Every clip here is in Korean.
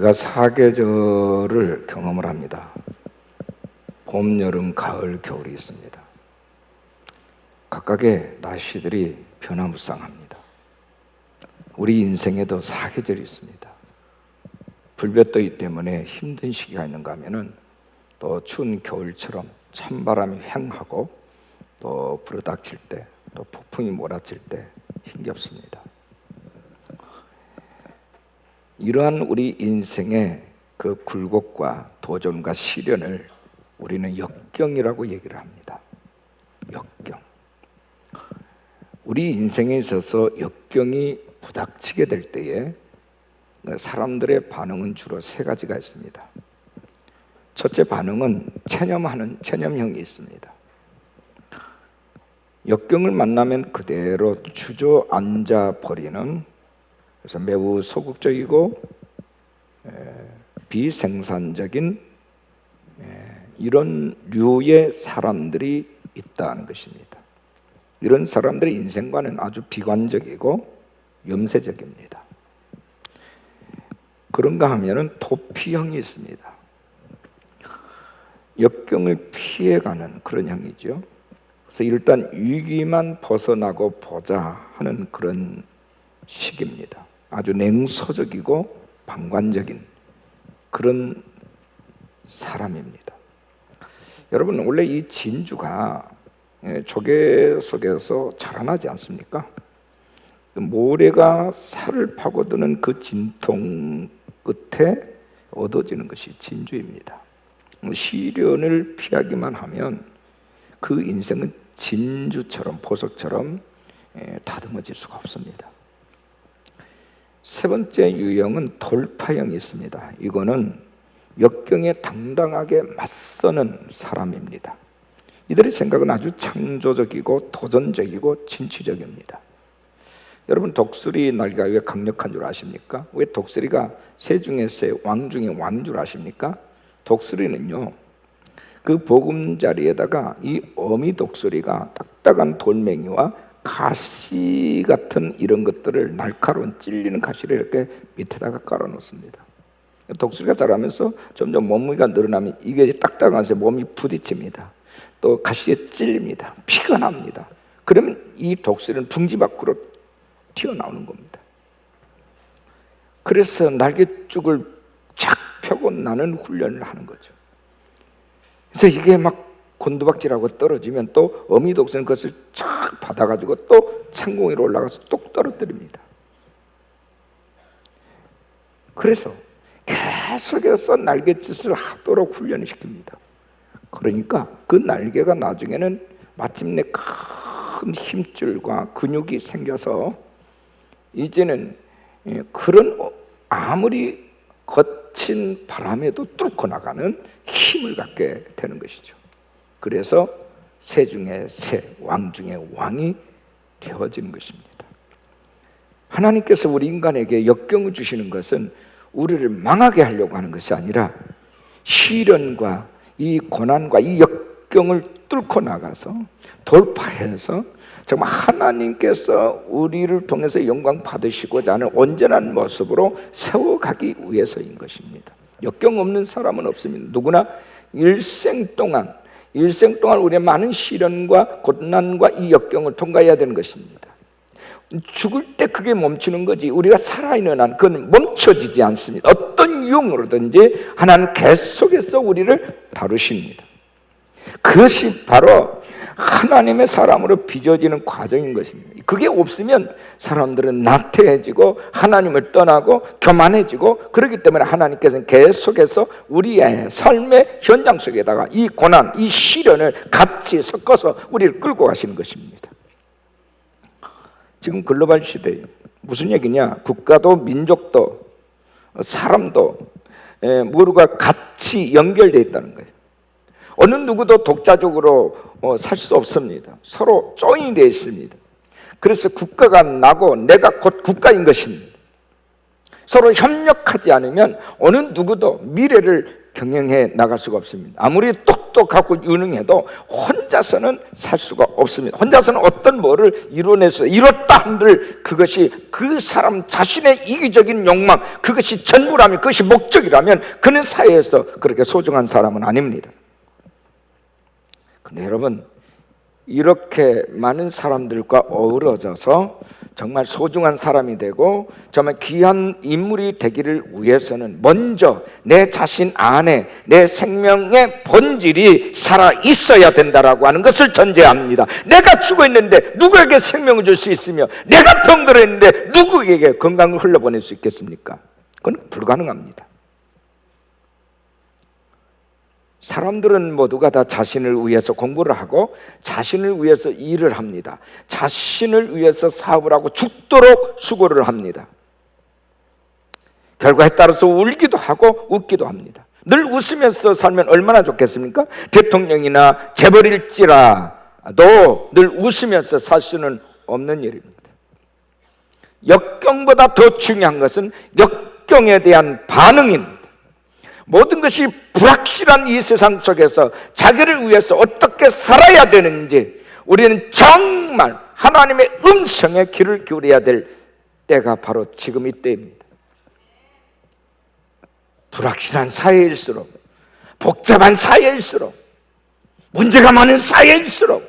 우리가 사계절을 경험을 합니다. 봄, 여름, 가을, 겨울이 있습니다. 각각의 날씨들이 변화무쌍합니다. 우리 인생에도 사계절이 있습니다. 불볕더위 때문에 힘든 시기가 있는가 하면은 또 추운 겨울처럼 찬바람이 휑하고 또 불어닥칠 때, 또 폭풍이 몰아칠 때 힘겹습니다. 이러한 우리 인생의 그 굴곡과 도전과 시련을 우리는 역경이라고 얘기를 합니다. 역경. 우리 인생에 있어서 역경이 부닥치게 될 때에 사람들의 반응은 주로 세 가지가 있습니다. 첫째 반응은 체념형이 있습니다. 역경을 만나면 그대로 주저앉아 버리는, 그래서 매우 소극적이고 비생산적인 이런 류의 사람들이 있다는 것입니다. 이런 사람들의 인생관은 아주 비관적이고 염세적입니다. 그런가 하면은 도피형이 있습니다. 역경을 피해가는 그런 형이죠. 그래서 일단 위기만 벗어나고 보자 하는 그런 식입니다. 아주 냉소적이고 방관적인 그런 사람입니다. 여러분, 원래 이 진주가 조개 속에서 자라나지 않습니까? 모래가 살을 파고드는 그 진통 끝에 얻어지는 것이 진주입니다. 시련을 피하기만 하면 그 인생은 진주처럼, 보석처럼 다듬어질 수가 없습니다. 세 번째 유형은 돌파형이 있습니다. 이거는 역경에 당당하게 맞서는 사람입니다. 이들의 생각은 아주 창조적이고 도전적이고 진취적입니다. 여러분, 독수리 날개가 왜 강력한 줄 아십니까? 왜 독수리가 새 중에 새, 왕 중에 왕인 줄 아십니까? 독수리는요, 그 보금자리에다가 이 어미 독수리가 딱딱한 돌멩이와 가시 같은 이런 것들을, 날카로운 찔리는 가시를 이렇게 밑에다가 깔아 놓습니다. 독수리가 자라면서 점점 몸무게가 늘어나면 이게 딱딱해서 몸이 부딪힙니다. 또 가시에 찔립니다. 피가 납니다. 그러면 이 독수리는 둥지 밖으로 튀어나오는 겁니다. 그래서 날개죽을 쫙 펴고 나는 훈련을 하는 거죠. 그래서 이게 막 곤두박질하고 떨어지면 또 어미 독수리는 그것을 쫙 받아가지고 또 창공 위로 올라가서 뚝 떨어뜨립니다. 그래서 계속해서 날갯짓을 하도록 훈련을 시킵니다. 그러니까 그 날개가 나중에는 마침내 큰 힘줄과 근육이 생겨서 이제는 그런 아무리 거친 바람에도 뚫고 나가는 힘을 갖게 되는 것이죠. 그래서 새 중에 새, 왕 중에 왕이 되어지는 것입니다. 하나님께서 우리 인간에게 역경을 주시는 것은 우리를 망하게 하려고 하는 것이 아니라 시련과 이 고난과 이 역경을 뚫고 나가서 돌파해서 정말 하나님께서 우리를 통해서 영광 받으시고자 하는 온전한 모습으로 세워가기 위해서인 것입니다. 역경 없는 사람은 없습니다. 누구나 일생 동안 우리의 많은 시련과 고난과 이 역경을 통과해야 되는 것입니다. 죽을 때 그게 멈추는 거지, 우리가 살아있는 한 그건 멈춰지지 않습니다. 어떤 유형으로든지 하나님 계속해서 우리를 다루십니다. 그것이 바로 하나님의 사람으로 빚어지는 과정인 것입니다. 그게 없으면 사람들은 나태해지고 하나님을 떠나고 교만해지고, 그렇기 때문에 하나님께서는 계속해서 우리의 삶의 현장 속에다가 이 고난, 이 시련을 같이 섞어서 우리를 끌고 가시는 것입니다. 지금 글로벌 시대에 무슨 얘기냐? 국가도 민족도 사람도 모두가 같이 연결되어 있다는 거예요. 어느 누구도 독자적으로 살 수 없습니다. 서로 조인이 되어 있습니다. 그래서 국가가 나고 내가 곧 국가인 것입니다. 서로 협력하지 않으면 어느 누구도 미래를 경영해 나갈 수가 없습니다. 아무리 똑똑하고 유능해도 혼자서는 살 수가 없습니다. 혼자서는 어떤 뭐를 이뤄낼 수, 이뤘다 한들 그것이 그 사람 자신의 이기적인 욕망, 그것이 전부라면, 그것이 목적이라면 그는 사회에서 그렇게 소중한 사람은 아닙니다. 근데 여러분, 이렇게 많은 사람들과 어우러져서 정말 소중한 사람이 되고 정말 귀한 인물이 되기를 위해서는 먼저 내 자신 안에 내 생명의 본질이 살아 있어야 된다라고 하는 것을 전제합니다. 내가 죽어 있는데 누구에게 생명을 줄 수 있으며, 내가 병들어 있는데 누구에게 건강을 흘려보낼 수 있겠습니까? 그건 불가능합니다. 사람들은 모두가 다 자신을 위해서 공부를 하고 자신을 위해서 일을 합니다. 자신을 위해서 사업을 하고 죽도록 수고를 합니다. 결과에 따라서 울기도 하고 웃기도 합니다. 늘 웃으면서 살면 얼마나 좋겠습니까? 대통령이나 재벌일지라도 늘 웃으면서 살 수는 없는 일입니다. 역경보다 더 중요한 것은 역경에 대한 반응입니다. 모든 것이 불확실한 이 세상 속에서 자기를 위해서 어떻게 살아야 되는지 우리는 정말 하나님의 음성에 귀를 기울여야 될 때가 바로 지금 이때입니다. 불확실한 사회일수록, 복잡한 사회일수록, 문제가 많은 사회일수록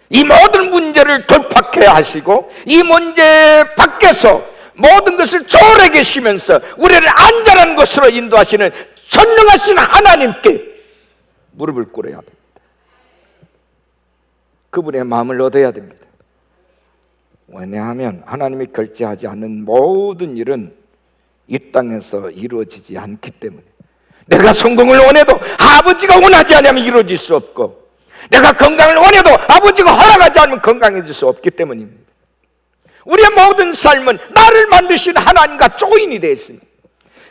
이 모든 문제를 돌파해야 하시고 이 문제 밖에서 모든 것을 조울해 계시면서 우리를 안전한 곳으로 인도하시는 전능하신 하나님께 무릎을 꿇어야 됩니다. 그분의 마음을 얻어야 됩니다. 왜냐하면 하나님이 결제하지 않는 모든 일은 이 땅에서 이루어지지 않기 때문에, 내가 성공을 원해도 아버지가 원하지 않으면 이루어질 수 없고, 내가 건강을 원해도 아버지가 허락하지 않으면 건강해질 수 없기 때문입니다. 우리의 모든 삶은 나를 만드신 하나님과 조인이 되어 있습니다.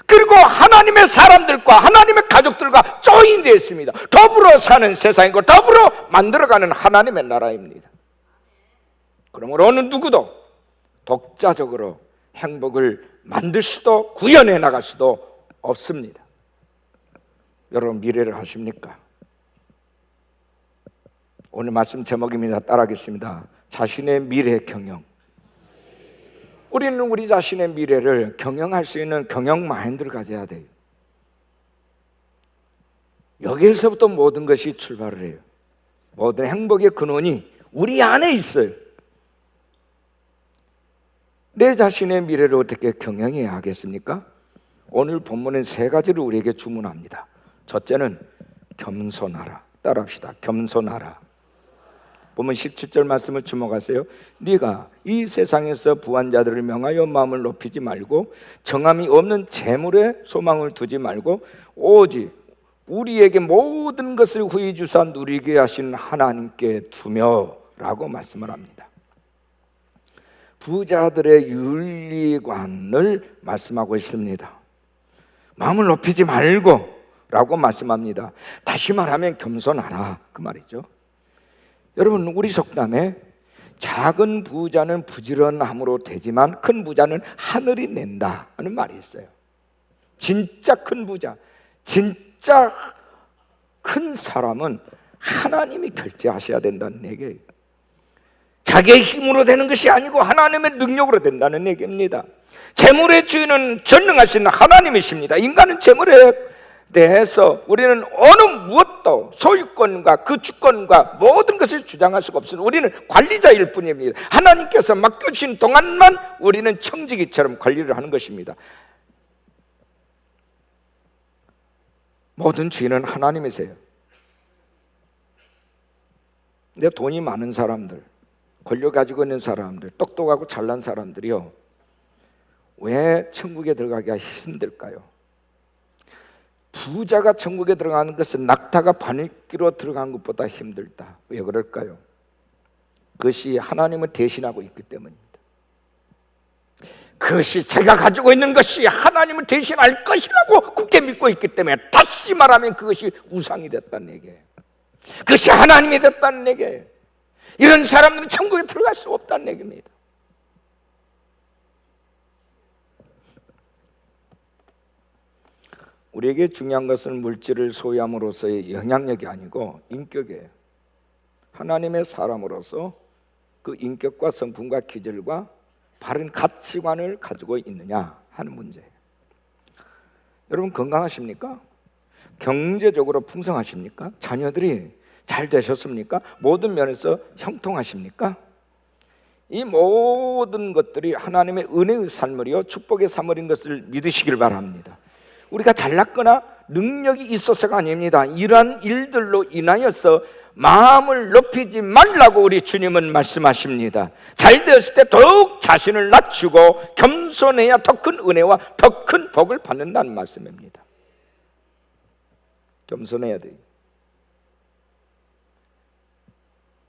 그리고 하나님의 사람들과 하나님의 가족들과 조인이 되어 있습니다. 더불어 사는 세상이고 더불어 만들어가는 하나님의 나라입니다. 그러므로 어느 누구도 독자적으로 행복을 만들 수도 구현해 나갈 수도 없습니다. 여러분, 미래를 아십니까? 오늘 말씀 제목입니다. 따라하겠습니다. 자신의 미래 경영. 우리는 우리 자신의 미래를 경영할 수 있는 경영 마인드를 가져야 돼요. 여기에서부터 모든 것이 출발을 해요. 모든 행복의 근원이 우리 안에 있어요. 내 자신의 미래를 어떻게 경영해야 하겠습니까? 오늘 본문은 세 가지를 우리에게 주문합니다. 첫째는 겸손하라. 따라합시다. 겸손하라. 보면 17절 말씀을 주목하세요. 네가 이 세상에서 부한 자들을 명하여 마음을 높이지 말고 정함이 없는 재물에 소망을 두지 말고 오직 우리에게 모든 것을 후히 주사 누리게 하신 하나님께 두며 라고 말씀을 합니다. 부자들의 윤리관을 말씀하고 있습니다. 마음을 높이지 말고 라고 말씀합니다. 다시 말하면 겸손하라, 그 말이죠. 여러분, 우리 속담에 작은 부자는 부지런함으로 되지만 큰 부자는 하늘이 낸다 하는 말이 있어요. 진짜 큰 부자, 진짜 큰 사람은 하나님이 결제하셔야 된다는 얘기예요. 자기의 힘으로 되는 것이 아니고 하나님의 능력으로 된다는 얘기입니다. 재물의 주인은 전능하신 하나님이십니다. 인간은 재물에 대해서 우리는 어느 무엇도 소유권과 그 주권과 모든 것을 주장할 수가 없습니다. 우리는 관리자일 뿐입니다. 하나님께서 맡겨주신 동안만 우리는 청지기처럼 관리를 하는 것입니다. 모든 주인은 하나님이세요. 근데 돈이 많은 사람들, 권력 가지고 있는 사람들, 똑똑하고 잘난 사람들이요, 왜 천국에 들어가기가 힘들까요? 부자가 천국에 들어가는 것은 낙타가 바늘기로 들어간 것보다 힘들다. 왜 그럴까요? 그것이 하나님을 대신하고 있기 때문입니다. 그것이 제가 가지고 있는 것이 하나님을 대신할 것이라고 굳게 믿고 있기 때문에, 다시 말하면 그것이 우상이 됐다는 얘기예요. 그것이 하나님이 됐다는 얘기예요. 이런 사람들은 천국에 들어갈 수 없다는 얘기입니다. 우리에게 중요한 것은 물질을 소유함으로써의 영향력이 아니고 인격이에요. 하나님의 사람으로서 그 인격과 성품과 기질과 바른 가치관을 가지고 있느냐 하는 문제예요. 여러분 건강하십니까? 경제적으로 풍성하십니까? 자녀들이 잘 되셨습니까? 모든 면에서 형통하십니까? 이 모든 것들이 하나님의 은혜의 산물이요 축복의 산물인 것을 믿으시길 바랍니다. 우리가 잘났거나 능력이 있어서가 아닙니다. 이러한 일들로 인하여서 마음을 높이지 말라고 우리 주님은 말씀하십니다. 잘 되었을 때 더욱 자신을 낮추고 겸손해야 더 큰 은혜와 더 큰 복을 받는다는 말씀입니다. 겸손해야 돼요.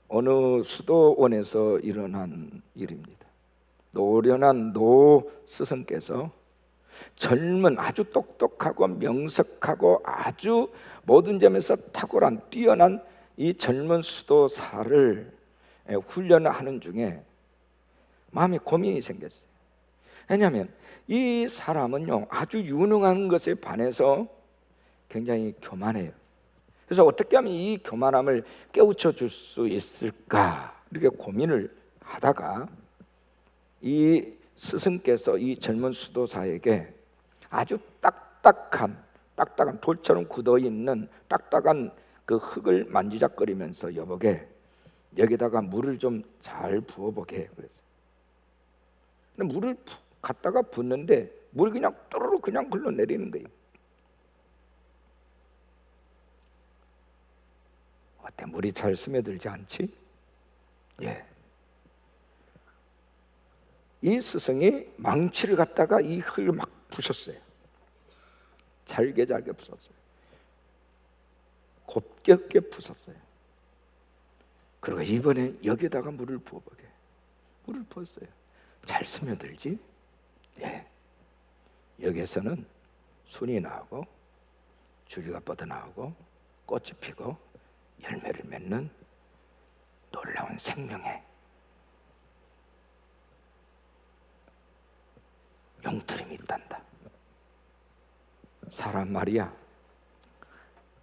어느 수도원에서 일어난 일입니다. 노련한 노 스승께서 젊은 아주 똑똑하고 명석하고 아주 모든 점에서 탁월한 뛰어난 이 젊은 수도사를 훈련을 하는 중에 마음에 고민이 생겼어요. 왜냐하면 이 사람은요 아주 유능한 것에 반해서 굉장히 교만해요. 그래서 어떻게 하면 이 교만함을 깨우쳐 줄 수 있을까 이렇게 고민을 하다가 이 스승께서 이 젊은 수도사에게 아주 딱딱한 돌처럼 굳어있는 딱딱한 그 흙을 만지작거리면서 여보게 여기다가 물을 좀 잘 부어보게 그랬어요. 근데 물을 갖다가 붓는데 물이 그냥 또르르 그냥 흘러내리는 거예요. 어때? 물이 잘 스며들지 않지? 예. 이 스승이 망치를 갖다가 이 흙을 막 부셨어요. 잘게 부셨어요. 곱게 부셨어요. 그리고 이번에 여기다가 물을 부어보게. 물을 부었어요. 잘 스며들지? 예. 여기에서는 순이 나오고 줄기가 뻗어나오고 꽃이 피고 열매를 맺는 놀라운 생명의 용트림이 있단다. 사람 말이야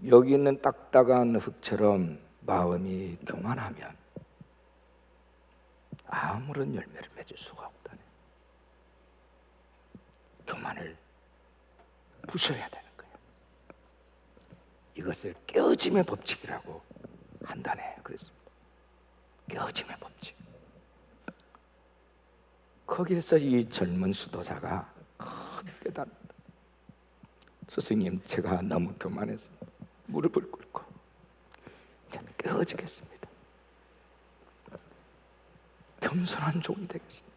여기 있는 딱딱한 흙처럼 마음이 교만하면 아무런 열매를 맺을 수가 없다네. 교만을 부셔야 되는 거예요. 이것을 깨어짐의 법칙이라고 한다네. 그랬습니다. 깨어짐의 법칙. 거기에서 이 젊은 수도사가 큰 깨달음을 스승님 제가 너무 교만했습니다. 무릎을 꿇고 저는 깨어지겠습니다. 겸손한 종이 되겠습니다.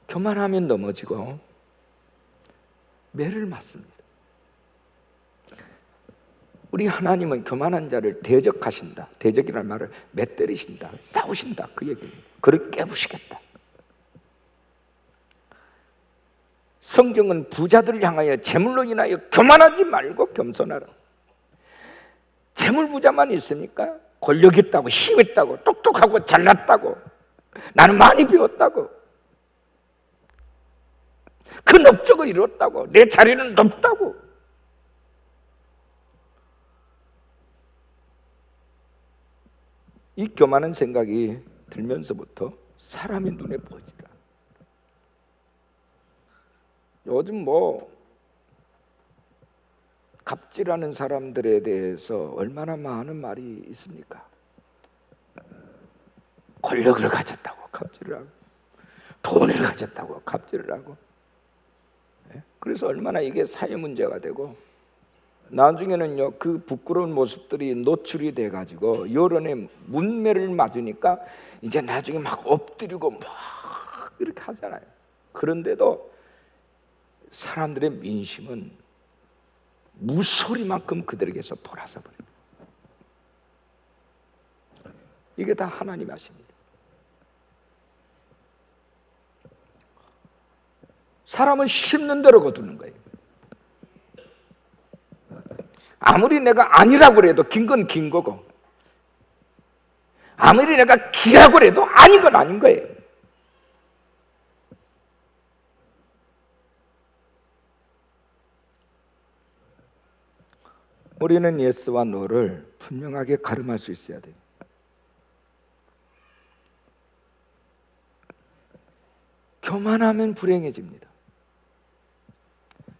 교만하면 넘어지고 매를 맞습니다. 우리 하나님은 교만한 자를 대적하신다. 대적이라는 말을 맷때리신다. 싸우신다. 그 얘기입니다. 그를 깨부시겠다. 성경은 부자들을 향하여 재물로 인하여 교만하지 말고 겸손하라. 재물 부자만 있습니까? 권력 있다고, 힘 있다고, 똑똑하고 잘났다고, 나는 많이 배웠다고, 큰 업적을 이뤘다고, 내 자리는 높다고. 이 교만한 생각이 들면서부터 사람의 눈에 보이지가 않아요. 요즘 갑질하는 사람들에 대해서 얼마나 많은 말이 있습니까? 권력을 가졌다고 갑질을 하고, 돈을 가졌다고 갑질을 하고. 그래서 얼마나 이게 사회 문제가 되고, 나중에는요 그 부끄러운 모습들이 노출이 돼가지고 여론의 문매를 맞으니까 이제 나중에 막 엎드리고 막 이렇게 하잖아요. 그런데도 사람들의 민심은 무소리만큼 그들에게서 돌아서 버립니다. 이게 다 하나님 하십니다. 사람은 심는 대로 거두는 거예요. 아무리 내가 아니라고 해도 긴 건 긴 거고, 아무리 내가 기라고 해도 아닌 건 아닌 거예요. 우리는 예스와 노를 분명하게 가름할 수 있어야 돼요. 교만하면 불행해집니다.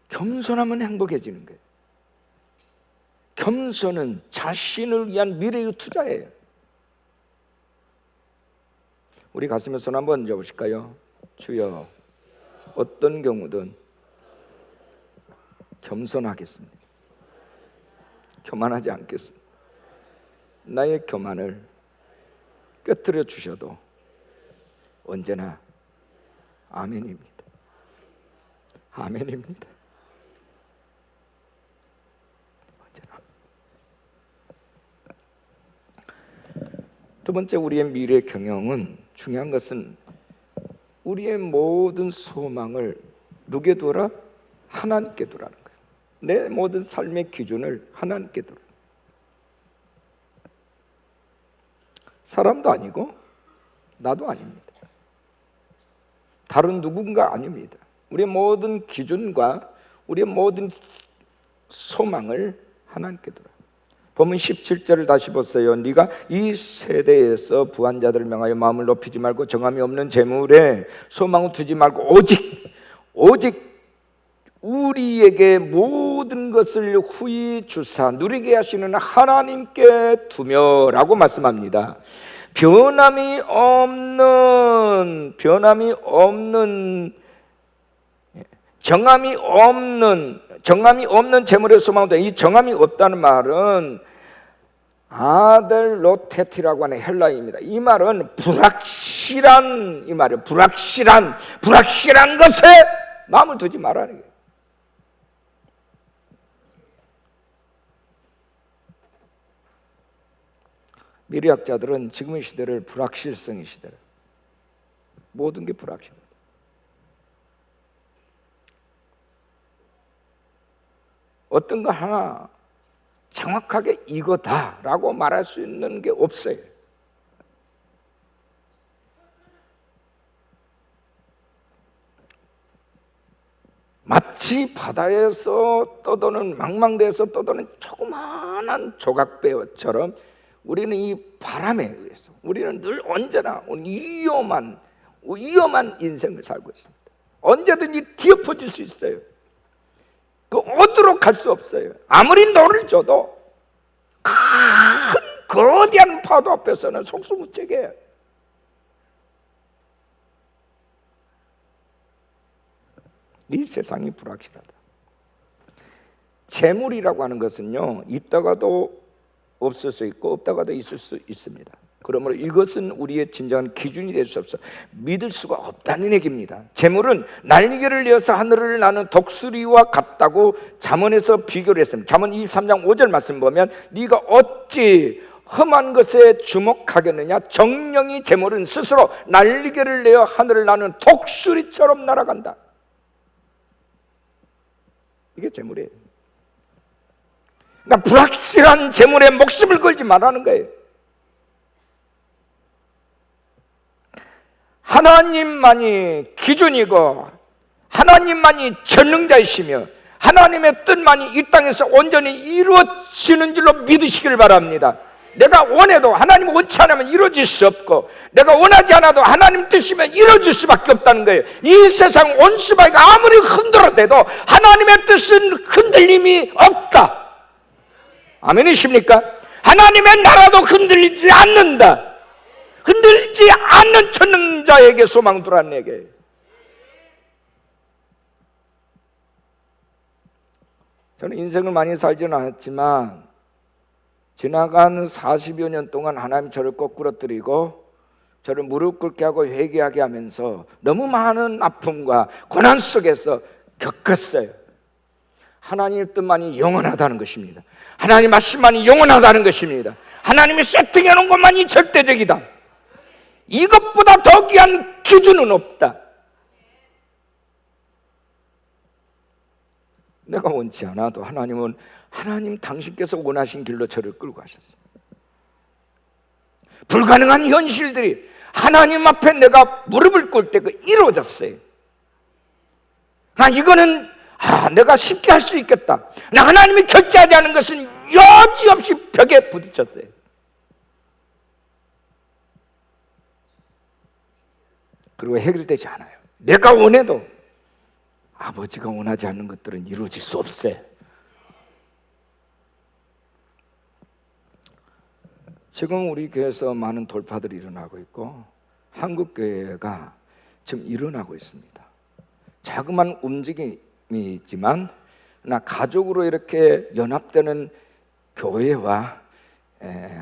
겸손하면 행복해지는 거예요. 겸손은 자신을 위한 미래의 투자예요. 우리 가슴에 손 한번 얹어보실까요? 주여, 어떤 경우든 겸손하겠습니다. 교만하지 않겠습니다. 나의 교만을 깨뜨려 주셔도 언제나 아멘입니다. 아멘입니다. 언제나. 두 번째, 우리의 미래 경영은 중요한 것은 우리의 모든 소망을 누구에 두라? 하나님께 두라는 거예요. 내 모든 삶의 기준을 하나님께 두라. 사람도 아니고 나도 아닙니다. 다른 누군가 아닙니다. 우리의 모든 기준과 우리의 모든 소망을 하나님께 두라. 본문 17절을 다시 보세요. 네가 이 세대에서 부한 자들을 명하여 마음을 높이지 말고 정함이 없는 재물에 소망을 두지 말고 오직 우리에게 모든 것을 후히 주사 누리게 하시는 하나님께 두며라고 말씀합니다. 변함이 없는 정함이 없는 재물의 소망도, 이 정함이 없다는 말은 아델로테티라고 하는 헬라어입니다. 이 말은 불확실한, 이 말이에요. 불확실한 것에 마음을 두지 말라는 거예요. 미래학자들은 지금의 시대를 불확실성의 시대를, 모든 게 불확실합니다. 어떤 거 하나 정확하게 이거다라고 말할 수 있는 게 없어요. 마치 바다에서 떠도는, 망망대에서 떠도는 조그마한 조각배처럼 우리는 이 바람에 의해서 우리는 늘 언제나 위험한 인생을 살고 있습니다. 언제든지 뒤엎어질 수 있어요. 그 어디로 갈 수 없어요. 아무리 노를 줘도 큰 거대한 파도 앞에서는 속수무책이에요. 이 세상이 불확실하다. 재물이라고 하는 것은요, 있다가도 없을 수 있고 없다가도 있을 수 있습니다. 그러므로 이것은 우리의 진정한 기준이 될 수 없어 믿을 수가 없다는 얘기입니다. 재물은 날개를 내어서 하늘을 나는 독수리와 같다고 잠언에서 비교를 했습니다. 잠언 23장 5절 말씀 보면 네가 어찌 험한 것에 주목하겠느냐, 정령이 재물은 스스로 날개를 내어 하늘을 나는 독수리처럼 날아간다. 이게 재물이에요. 그러니까 불확실한 재물에 목숨을 걸지 말라는 거예요. 하나님만이 기준이고 하나님만이 전능자이시며 하나님의 뜻만이 이 땅에서 온전히 이루어지는 줄로 믿으시길 바랍니다. 내가 원해도 하나님 원치 않으면 이루어질 수 없고, 내가 원하지 않아도 하나님 뜻이면 이루어질 수밖에 없다는 거예요. 이 세상 온 수바이가 아무리 흔들어대도 하나님의 뜻은 흔들림이 없다. 아멘이십니까? 하나님의 나라도 흔들리지 않는다. 흔들리지 않는 천능자에게 소망 두라는 얘기예요. 저는 인생을 많이 살지는 않았지만 지나간 40여 년 동안 하나님 저를 거꾸러뜨리고 저를 무릎 꿇게 하고 회개하게 하면서 너무 많은 아픔과 고난 속에서 겪었어요. 하나님의 뜻만이 영원하다는 것입니다. 하나님 말씀만이 영원하다는 것입니다. 하나님이 세팅해 놓은 것만이 절대적이다. 이것보다 더 귀한 기준은 없다. 내가 원치 않아도 하나님은 하나님 당신께서 원하신 길로 저를 끌고 가셨어요. 불가능한 현실들이 하나님 앞에 내가 무릎을 꿇을 때 이루어졌어요. 이거는 내가 쉽게 할 수 있겠다. 하나님이 결제하지 않은 것은 여지없이 벽에 부딪혔어요. 그리고 해결되지 않아요. 내가 원해도 아버지가 원하지 않는 것들은 이루어질 수 없어요. 지금 우리 교회에서 많은 돌파들이 일어나고 있고 한국교회가 지금 일어나고 있습니다. 자그마한 움직임이 있지만 가족으로 이렇게 연합되는 교회와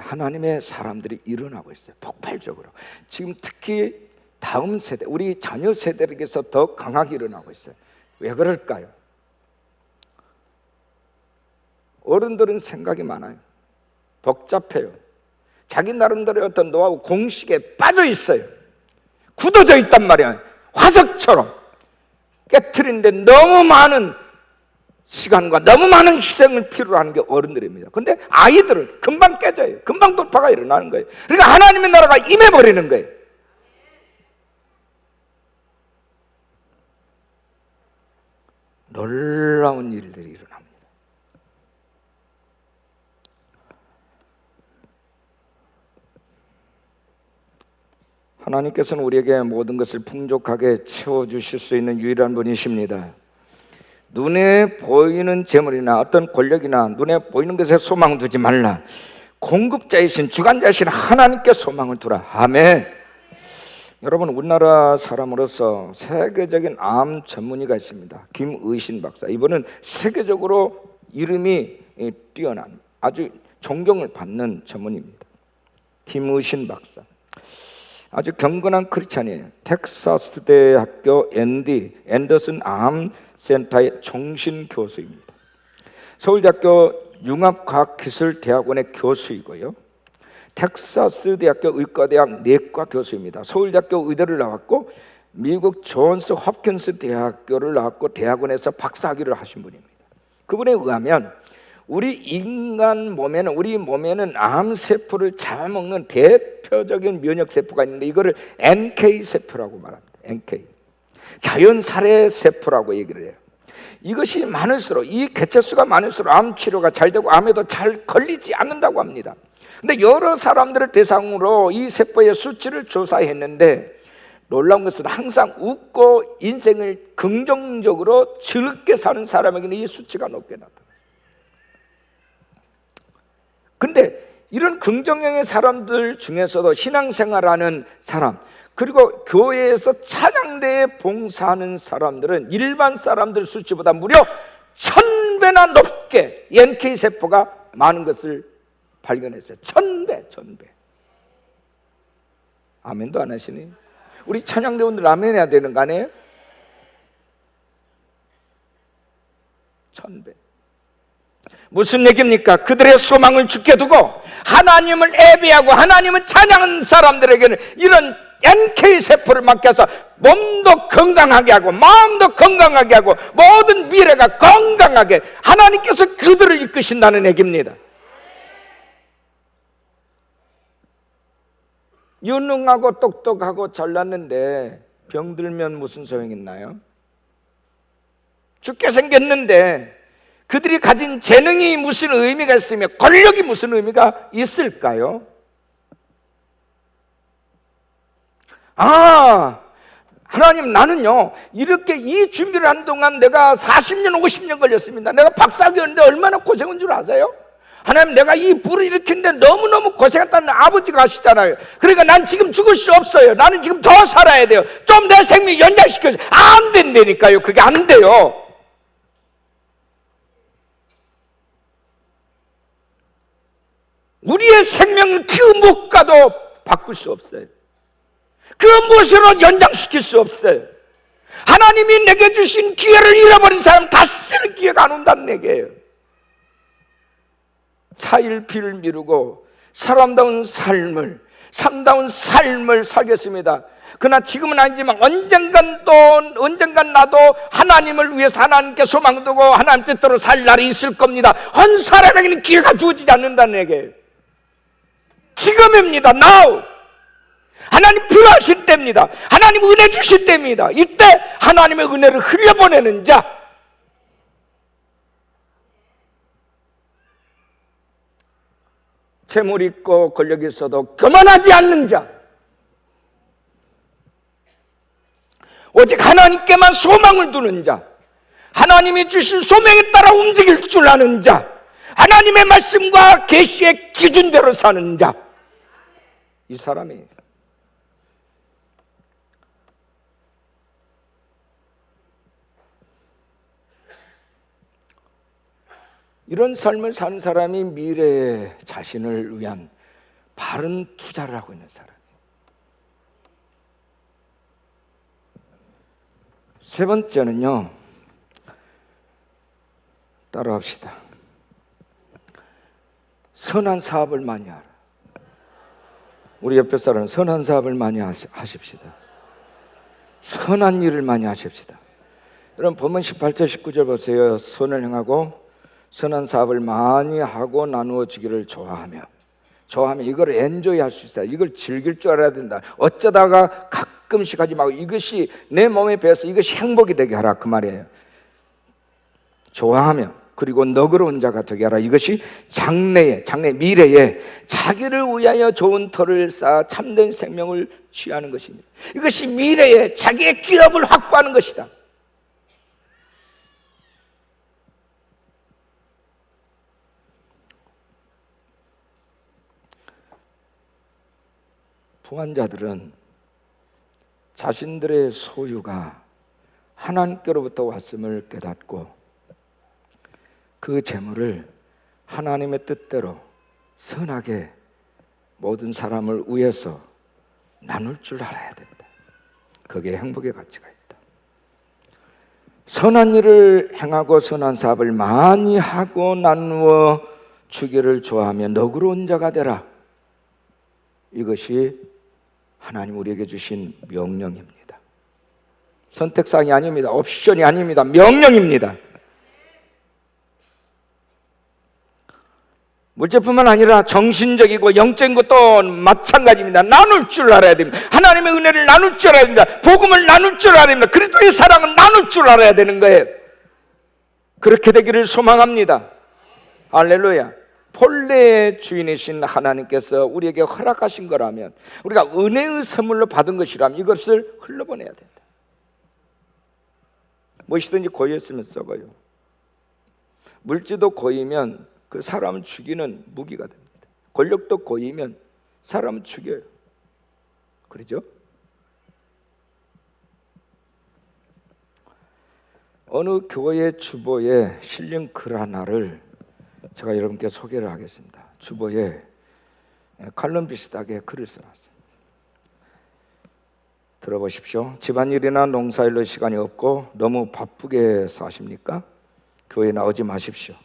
하나님의 사람들이 일어나고 있어요. 폭발적으로. 지금 특히 다음 세대, 우리 자녀 세대에게서 더 강하게 일어나고 있어요. 왜 그럴까요? 어른들은 생각이 많아요. 복잡해요. 자기 나름대로의 어떤 노하우 공식에 빠져 있어요. 굳어져 있단 말이야. 화석처럼 깨트리는데 너무 많은 시간과 너무 많은 희생을 필요로 하는 게 어른들입니다. 그런데 아이들은 금방 깨져요. 금방 돌파가 일어나는 거예요. 그러니까 하나님의 나라가 임해버리는 거예요. 놀라운 일들이 일어납니다. 하나님께서는 우리에게 모든 것을 풍족하게 채워주실 수 있는 유일한 분이십니다. 눈에 보이는 재물이나 어떤 권력이나 눈에 보이는 것에 소망을 두지 말라. 공급자이신 주관자이신 하나님께 소망을 두라. 아멘. 여러분, 우리나라 사람으로서 세계적인 암 전문의가 있습니다. 김의신 박사. 이분은 세계적으로 이름이 뛰어난 아주 존경을 받는 전문의입니다. 김의신 박사. 아주 경건한 크리스찬이에요. 텍사스 대학교 앤더슨 암 센터의 정신 교수입니다. 서울대학교 융합과학기술대학원의 교수이고요. 텍사스 대학교 의과대학 내과 교수입니다. 서울대학교 의대를 나왔고 미국 존스 홉킨스 대학교를 나왔고 대학원에서 박사학위를 하신 분입니다. 그분에 의하면 우리 몸에는 암세포를 잡아먹는 대표적인 면역세포가 있는데 이거를 NK세포라고 말합니다. NK. 자연살해세포라고 얘기를 해요. 이것이 많을수록, 이 개체수가 많을수록 암치료가 잘 되고 암에도 잘 걸리지 않는다고 합니다. 근데 여러 사람들을 대상으로 이 세포의 수치를 조사했는데 놀라운 것은 항상 웃고 인생을 긍정적으로 즐겁게 사는 사람에게는 이 수치가 높게 나타나요. 근데 이런 긍정형의 사람들 중에서도 신앙생활하는 사람, 그리고 교회에서 찬양대에 봉사하는 사람들은 일반 사람들 수치보다 무려 1000배나 높게 NK세포가 많은 것을 발견했어요. 1000배. 아멘도 안 하시니? 우리 찬양대원들 아멘 해야 되는 거 아니에요? 1000배. 무슨 얘기입니까? 그들의 소망을 주께 두고 하나님을 예배하고 하나님을 찬양하는 사람들에게는 이런 NK세포를 맡겨서 몸도 건강하게 하고 마음도 건강하게 하고 모든 미래가 건강하게 하나님께서 그들을 이끄신다는 얘기입니다. 유능하고 똑똑하고 잘났는데 병들면 무슨 소용이 있나요? 죽게 생겼는데 그들이 가진 재능이 무슨 의미가 있으며 권력이 무슨 의미가 있을까요? 하나님, 나는요 이렇게 이 준비를 한 동안 내가 40년 50년 걸렸습니다. 내가 박사학위였는데 얼마나 고생한 줄 아세요? 하나님, 내가 이 불을 일으키는데 너무너무 고생했다는 아버지가 아시잖아요. 그러니까 난 지금 죽을 수 없어요. 나는 지금 더 살아야 돼요. 좀 내 생명 연장시켜줘. 안 된다니까요. 그게 안 돼요. 우리의 생명은 그 무엇과도 바꿀 수 없어요. 그 무엇으로 연장시킬 수 없어요. 하나님이 내게 주신 기회를 잃어버린 사람 다시는 기회가 안 온다는 얘기예요. 차일피일 미루고 사람다운 삶을, 참다운 삶을 살겠습니다. 그러나 지금은 아니지만 언젠간 나도 하나님을 위해서 하나님께 소망 두고 하나님 뜻대로 살 날이 있을 겁니다. 한 사람에게는 기회가 주어지지 않는다는 얘기예요. 지금입니다. now. 하나님 필요하실 때입니다. 하나님 은혜 주실 때입니다. 이때 하나님의 은혜를 흘려보내는 자, 재물 있고 권력 있어도 교만하지 않는 자, 오직 하나님께만 소망을 두는 자, 하나님이 주신 소명에 따라 움직일 줄 아는 자, 하나님의 말씀과 계시의 기준대로 사는 자, 이 사람이 이런 삶을 사는 사람이 미래의 자신을 위한 바른 투자를 하고 있는 사람이에요. 세 번째는요, 따라합시다. 선한 사업을 많이 하라. 우리 옆에 사람은 선한 사업을 많이 하십시다. 선한 일을 많이 하십시다. 여러분 본문 18절 19절 보세요. 선을 행하고 선한 사업을 많이 하고 나누어 주기를 좋아하면 이걸 엔조이 할 수 있어요. 이걸 즐길 줄 알아야 된다. 어쩌다가 가끔씩 하지 말고 이것이 내 몸에 배어서 이것이 행복이 되게 하라, 그 말이에요. 좋아하면, 그리고 너그러운 자가 되게 하라. 이것이 장래에 미래에 자기를 위하여 좋은 터를 쌓아 참된 생명을 취하는 것입니다. 이것이 미래에 자기의 기업을 확보하는 것이다. 부한자들은 자신들의 소유가 하나님께로부터 왔음을 깨닫고 그 재물을 하나님의 뜻대로 선하게 모든 사람을 위해서 나눌 줄 알아야 된다. 그게 행복의 가치가 있다. 선한 일을 행하고 선한 사업을 많이 하고 나누어 주기를 좋아하며 너그러운 자가 되라. 이것이 하나님 우리에게 주신 명령입니다. 선택사항이 아닙니다. 옵션이 아닙니다. 명령입니다. 물질뿐만 아니라 정신적이고 영적인 것도 마찬가지입니다. 나눌 줄 알아야 됩니다. 하나님의 은혜를 나눌 줄 알아야 됩니다. 복음을 나눌 줄 알아야 됩니다. 그리스도의 사랑을 나눌 줄 알아야 되는 거예요. 그렇게 되기를 소망합니다. 할렐루야. 본래의 주인이신 하나님께서 우리에게 허락하신 거라면, 우리가 은혜의 선물로 받은 것이라면 이것을 흘러보내야 된다. 무엇이든지 고였으면 썩어요. 물질도 고이면 그 사람을 죽이는 무기가 됩니다. 권력도 고이면 사람을 죽여요. 그러죠? 어느 교회 주보에 실린 글 하나를 제가 여러분께 소개를 하겠습니다. 주보에 칼럼 비슷하게 글을 써놨어요. 들어보십시오. 집안일이나 농사일로 시간이 없고 너무 바쁘게 사십니까? 교회 나오지 마십시오.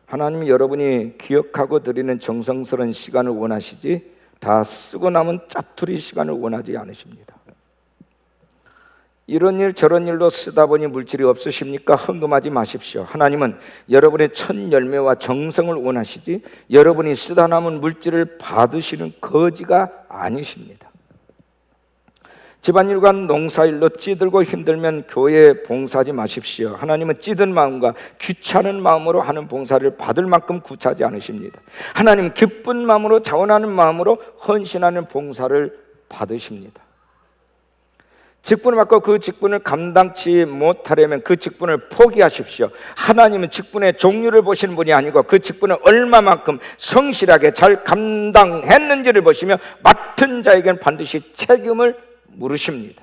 하나님이 여러분이 기억하고 드리는 정성스러운 시간을 원하시지 다 쓰고 남은 짜투리 시간을 원하지 않으십니다. 이런 일 저런 일로 쓰다 보니 물질이 없으십니까? 헌금하지 마십시오. 하나님은 여러분의 첫 열매와 정성을 원하시지 여러분이 쓰다 남은 물질을 받으시는 거지가 아니십니다. 집안일과 농사일로 찌들고 힘들면 교회에 봉사하지 마십시오. 하나님은 찌든 마음과 귀찮은 마음으로 하는 봉사를 받을 만큼 구차하지 않으십니다. 하나님은 기쁜 마음으로 자원하는 마음으로 헌신하는 봉사를 받으십니다. 직분을 받고 그 직분을 감당치 못하려면 그 직분을 포기하십시오. 하나님은 직분의 종류를 보시는 분이 아니고 그 직분을 얼마만큼 성실하게 잘 감당했는지를 보시며 맡은 자에게는 반드시 책임을 물으십니다.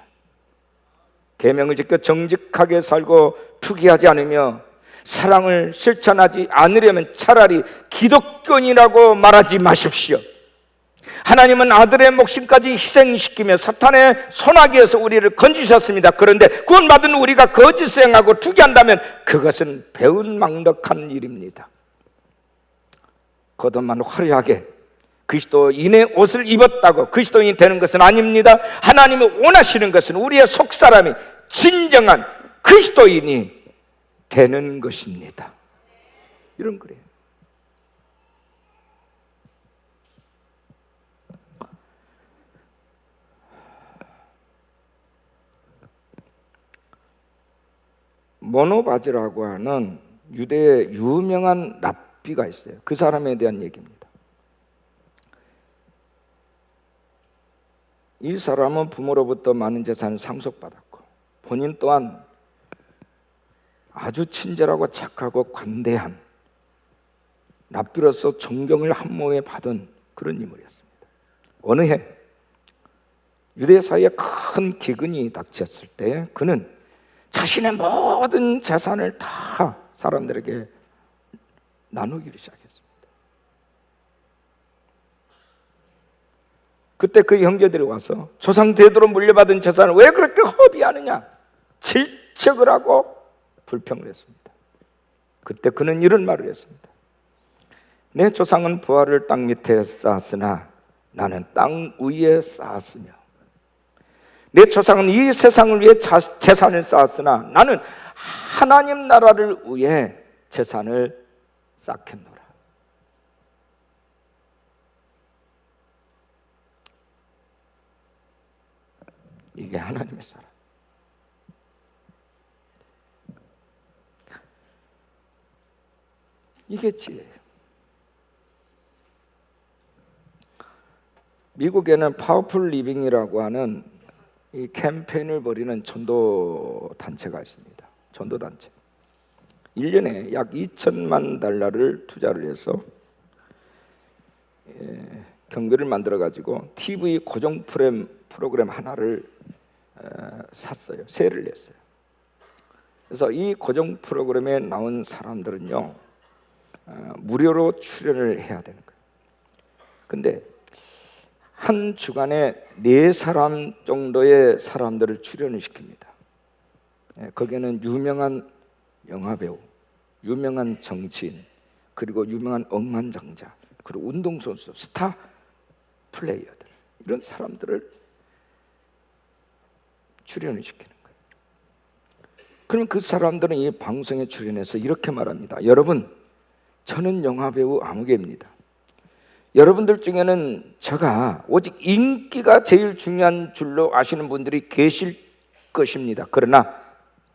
계명을 지켜 정직하게 살고 투기하지 않으며 사랑을 실천하지 않으려면 차라리 기독교인이라고 말하지 마십시오. 하나님은 아들의 목숨까지 희생시키며 사탄의 손아귀에서 우리를 건지셨습니다. 그런데 구원받은 우리가 거짓을 행하고 투기한다면 그것은 배은망덕한 일입니다. 겉옷만 화려하게 그리스도인의 옷을 입었다고 그리스도인이 되는 것은 아닙니다. 하나님이 원하시는 것은 우리의 속사람이 진정한 그리스도인이 되는 것입니다. 이런 거예요. 모노바즈라고 하는 유대의 유명한 랍비가 있어요. 그 사람에 대한 얘기입니다. 이 사람은 부모로부터 많은 재산을 상속받았고 본인 또한 아주 친절하고 착하고 관대한, 랍비로서 존경을 한 몸에 받은 그런 인물이었습니다. 어느 해 유대 사회에 큰 기근이 닥쳤을 때 그는 자신의 모든 재산을 다 사람들에게 나누기를 시작했습니다. 그때 그 형제들이 와서 조상 대대로 물려받은 재산을 왜 그렇게 허비하느냐 질책을 하고 불평을 했습니다. 그때 그는 이런 말을 했습니다. 내 조상은 부활을 땅 밑에 쌓았으나 나는 땅 위에 쌓았으며, 내 조상은 이 세상을 위해 재산을 쌓았으나 나는 하나님 나라를 위해 재산을 쌓겠노라. 이게 하나님의 사랑. 이게 지혜예요. 미국에는 파워풀 리빙이라고 하는 이 캠페인을 벌이는 전도 단체가 있습니다. 전도 단체. 1년에 약 2천만 달러를 투자를 해서 경비를 만들어 가지고 TV 고정 프로그램 하나를 샀어요. 세를 냈어요. 그래서 이 고정 프로그램에 나온 사람들은요, 무료로 출연을 해야 되는 거예요. 근데 한 주간에 4사람 정도의 사람들을 출연을 시킵니다. 거기에는 유명한 영화배우, 유명한 정치인, 그리고 유명한 억만장자, 그리고 운동선수, 스타 플레이어들, 이런 사람들을 출연을 시키는 거예요. 그럼 그 사람들은 이 방송에 출연해서 이렇게 말합니다. 여러분, 저는 영화배우 아무개입니다. 여러분들 중에는 제가 오직 인기가 제일 중요한 줄로 아시는 분들이 계실 것입니다. 그러나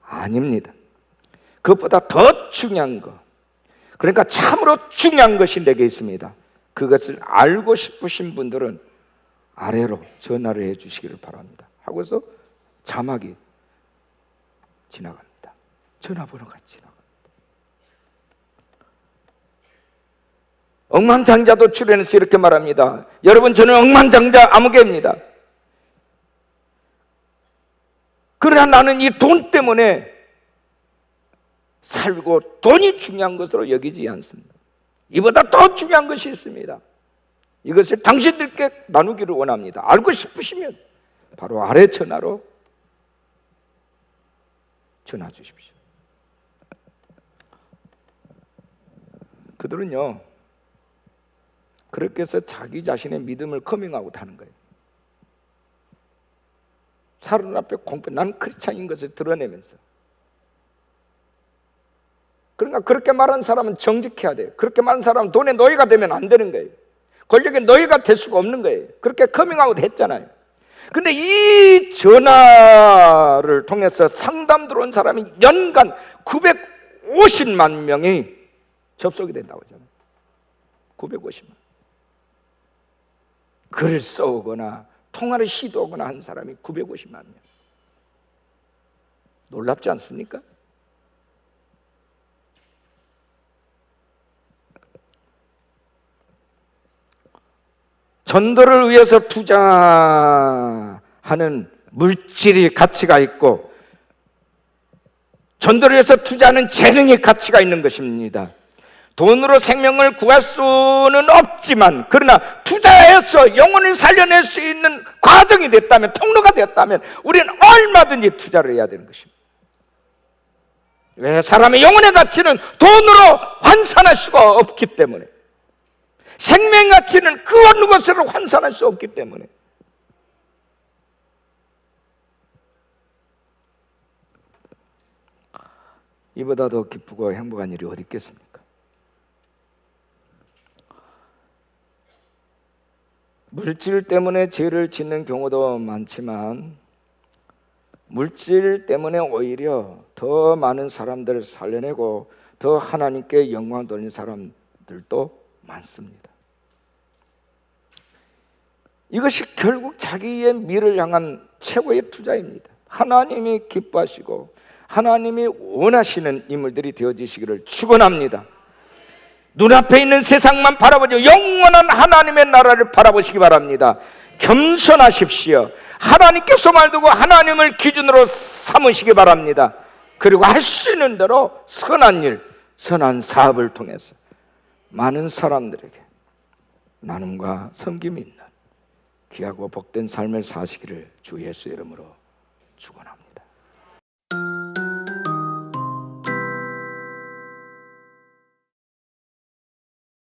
아닙니다. 그것보다 더 중요한 것, 그러니까 참으로 중요한 것이 내게 있습니다. 그것을 알고 싶으신 분들은 아래로 전화를 해 주시기를 바랍니다 하고서 자막이 지나갑니다. 전화번호가 지나갑니다. 억만장자도 출연해서 이렇게 말합니다. 여러분, 저는 억만장자 아무개입니다. 그러나 나는 이 돈 때문에 살고 돈이 중요한 것으로 여기지 않습니다. 이보다 더 중요한 것이 있습니다. 이것을 당신들께 나누기를 원합니다. 알고 싶으시면 바로 아래 전화로 전화 주십시오. 그들은요, 그렇게 해서 자기 자신의 믿음을 커밍아웃 하는 거예요. 사람 앞에 공표, 나는 크리스찬인 것을 드러내면서. 그러니까 그렇게 말하는 사람은 정직해야 돼요. 그렇게 말하는 사람은 돈의 노예가 되면 안 되는 거예요. 권력의 노예가 될 수가 없는 거예요. 그렇게 커밍아웃 했잖아요. 근데 이 전화를 통해서 상담 들어온 사람이 연간 950만 명이 접속이 된다고 하잖아요. 950만. 글을 써오거나 통화를 시도하거나 한 사람이 950만 명. 놀랍지 않습니까? 전도를 위해서 투자하는 물질이 가치가 있고, 전도를 위해서 투자하는 재능이 가치가 있는 것입니다. 돈으로 생명을 구할 수는 없지만, 그러나 투자해서 영혼을 살려낼 수 있는 과정이 됐다면, 통로가 됐다면 우리는 얼마든지 투자를 해야 되는 것입니다. 왜? 사람의 영혼의 가치는 돈으로 환산할 수가 없기 때문에, 생명 가치는 그 어느 것으로 환산할 수 없기 때문에. 이보다 더 기쁘고 행복한 일이 어디 있겠습니까? 물질 때문에 죄를 짓는 경우도 많지만, 물질 때문에 오히려 더 많은 사람들을 살려내고 더 하나님께 영광 돌리는 사람들도 많습니다. 이것이 결국 자기의 미래를 향한 최고의 투자입니다. 하나님이 기뻐하시고 하나님이 원하시는 인물들이 되어지시기를 축원합니다. 눈앞에 있는 세상만 바라보지 영원한 하나님의 나라를 바라보시기 바랍니다. 겸손하십시오. 하나님께 소망을 두고 하나님을 기준으로 삼으시기 바랍니다. 그리고 할 수 있는 대로 선한 일, 선한 사업을 통해서 많은 사람들에게 나눔과 섬김이 있는 귀하고 복된 삶을 사시기를 주 예수 이름으로 축원합니다.